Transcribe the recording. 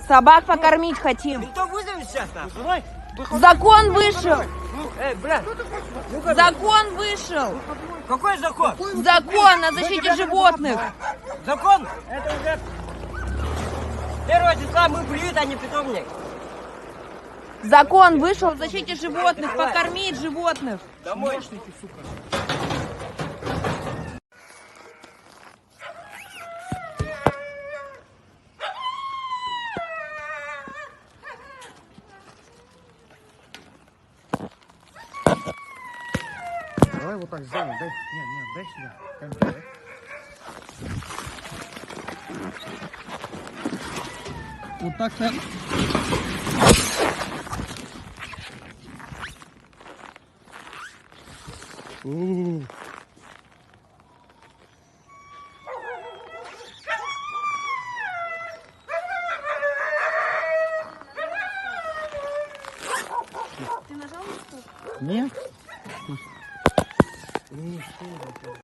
Собак покормить хотим. Кто вызовет сейчас там? Закон вышел. Брат, Закон вышел. какой закон? Закон о защите животных. Закон? Это уже 1 числа мы приют, а не питомник. Закон вышел о защите животных. Покормить животных. Домой. Давай вот так сделаем, дай. Нет, дай сюда. Камеру, дай. Вот так, так. Ты нажал на стоп? Нет.